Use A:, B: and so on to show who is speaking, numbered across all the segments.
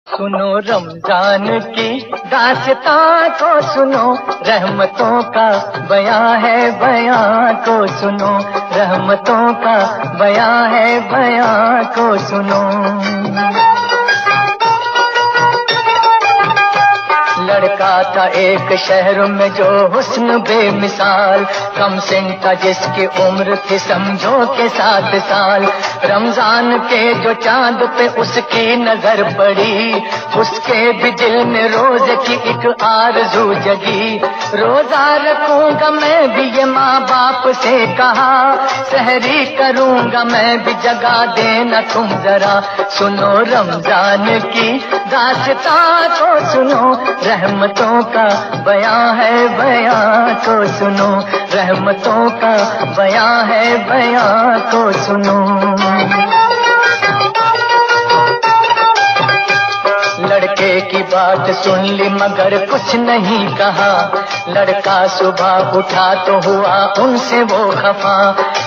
A: सुनो रमजान की दास्तां को सुनो, रहमतों का बयां है बयां को सुनो, रहमतों का बयां है बयां को सुनो। लड़का था एक शहर में जो हुस्न बेमिसाल, कम सिन था जिसकी उम्र थी समझो के 7 साल। रमजान के जो चांद पे उसकी नजर पड़ी, उसके भी दिल में रोज की एक आरज़ू जगी। रोजा रखूंगा मैं भी ये माँ बाप से कहा, सहरी करूंगा मैं भी जगा देना तुम जरा। सुनो रमजान की दास्तां को सुनो, रहमतों का बयां है बयां को सुनो, रहमतों का बयां है बयां को सुनो। लड़के की बात सुन ली मगर कुछ नहीं कहा, लड़का सुबह उठा तो हुआ उनसे वो खफा।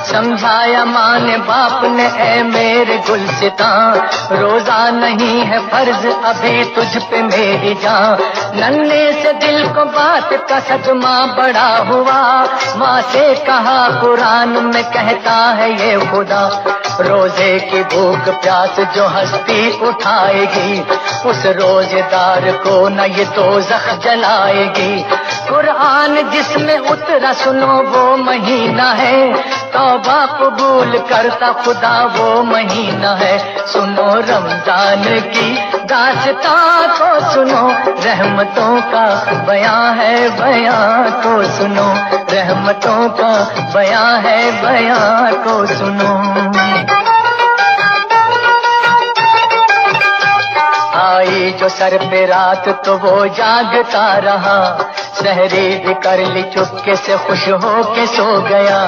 A: समझाया माँ ने बाप ने ऐ मेरे गुलसितां, रोजा नहीं है फर्ज अभी तुझ पे मेरी जान। नन्हे से दिल को बात का सदमा बड़ा हुआ, माँ से कहा कुरान में कहता है ये खुदा, रोजे की भूख प्यास जो हस्ती उठाएगी, उस रोजेदार को न ये दोज़ख जलाएगी। कुरान जिसमें उतरा सुनो वो महीना है, तौबा कबूल करता खुदा वो महीना है। सुनो रमजान की दास्तां को सुनो, रहमतों का बयां है बयां को सुनो, रहमतों का बयां है बयां को सुनो। आई जो सर पे रात तो वो जागता रहा, सहरी भी कर ली चुपके से खुश हो के सो गया।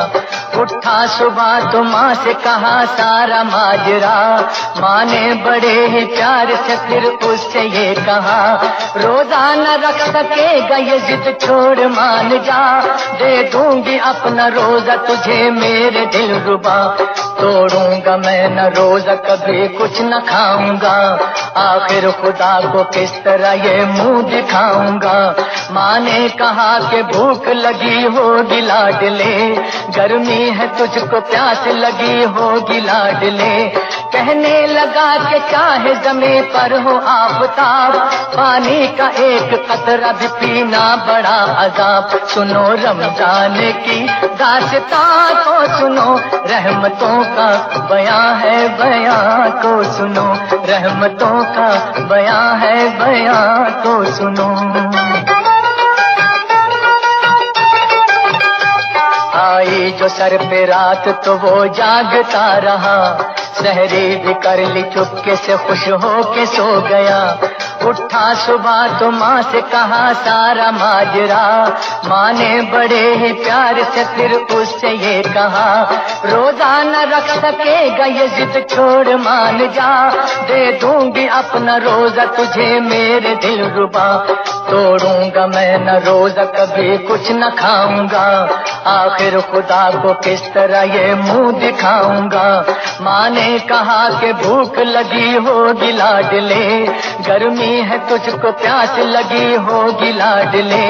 A: उठा सुबह तो माँ से कहा सारा माजरा, माँ ने बड़े ही प्यार से फिर उससे ये कहा, रोजा न रख सकेगा ये जिद छोड़ मान जा, दे दूंगी अपना रोजा तुझे मेरे दिल रुबा। तोड़ूंगा मैं न रोजा कभी कुछ न खाऊंगा, आखिर खुदा को किस तरह ये मुंह दिखाऊंगा। माँ ने कहा कि भूख लगी होगी लाडले, गर्मी है तुझको प्यास लगी होगी लाडले। कहने लगा कि चाहे ज़मीं पर हो आफताब, पानी का एक कतरा भी पीना बड़ा अजाब। सुनो रमजान की दास्तां को सुनो, रहमतों का बयां है बयां को सुनो, रहमतों का बयां है बयां को सुनो। आई जो सर पे रात तो वो जागता रहा, सहरी भी कर ली चुपके से खुश हो के सो गया। उठा सुबह तो माँ से कहा सारा माजरा, माँ ने बड़े ही प्यार से फिर उससे ये कहा, रोजा न रख सकेगा ये जिद छोड़ मान जा, दे दूंगी अपना रोजा तुझे मेरे दिल रुबा। तोड़ूंगा मैं न रोजा कभी कुछ न खाऊंगा, आखिर खुदा को किस तरह ये मुंह दिखाऊंगा। माँ ने कहा कि भूख लगी होगी लाडले, गर्मी है तुझको प्यास लगी होगी लाडले।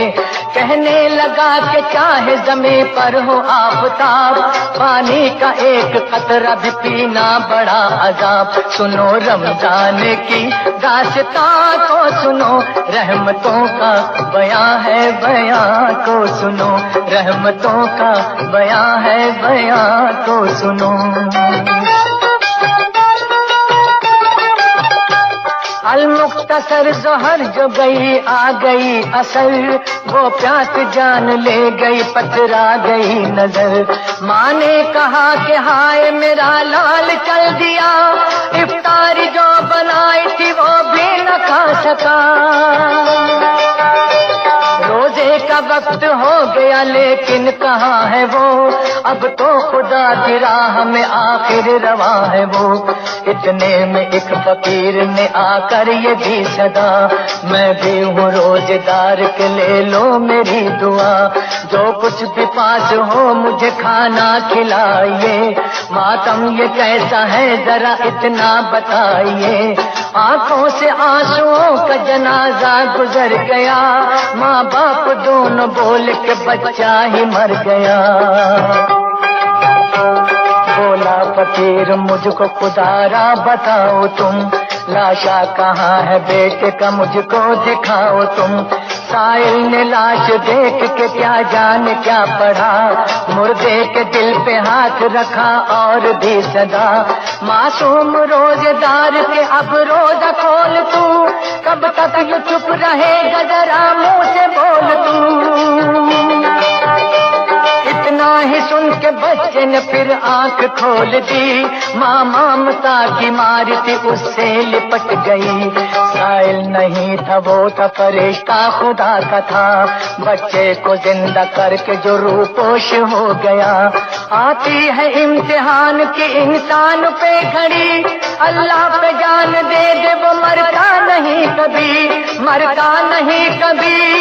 A: कहने लगा कि चाहे ज़मीं पर हो आफताब, पानी का एक कतरा भी पीना बड़ा अजाब। सुनो रमजान की दास्तां को सुनो, रहमतों का बयां है बयां को सुनो, रहमतों का बयां है बयां को सुनो। अलमुख्तसर ज़ोहर जो गई आ गई असल, वो प्यास जान ले गई पतरा गई नजर। माँ ने कहा कि हाय मेरा लाल चल दिया, इफ्तारी जो बनाई थी वो भी न खा सका। रोजे का वक्त हो गया लेकिन कहाँ है वो, अब तो खुदा की राह में आखिर रवा है वो। इतने में एक फकीर ने आकर ये दी सदा, मैं भी हूँ रोजेदार के ले लो मेरी दुआ। जो कुछ भी पास हो मुझे खाना खिलाइए, मातम ये कैसा है जरा इतना बताइए। आंखों से आंसुओं کا جنازہ گزر گیا، ماں باپ دونوں بول کے بچہ ہی مر گیا۔ بولا فقیر مجھ کو خدا را بتاؤ تم، لاشا کہاں ہے بیٹے کا مجھ کو دکھاؤ تم۔ سائل نے لاش دیکھ کے کیا جان کیا پڑھا، مردے کے دل پہ ہاتھ رکھا اور دی صدا، معصوم روزے دار کے اب روزہ کھول تو، کب تک یہ چپ رہے گا ذرا منہ سے بول تو۔ اتنا ہی سن کے بچے نے پھر آنکھ کھول دی، ماں ممتا کی ماری تھی اس سے لپٹ گئی۔ سائل نہیں تھا وہ تھا فرشتہ خدا کا تھا، بچے کو زندہ کر کے جو روح پوش ہو گیا۔ آتی ہے امتحان کی انسان پہ گھڑی، اللہ پہ جان دے دے وہ مرتا نہیں کبھی، مرتا نہیں کبھی۔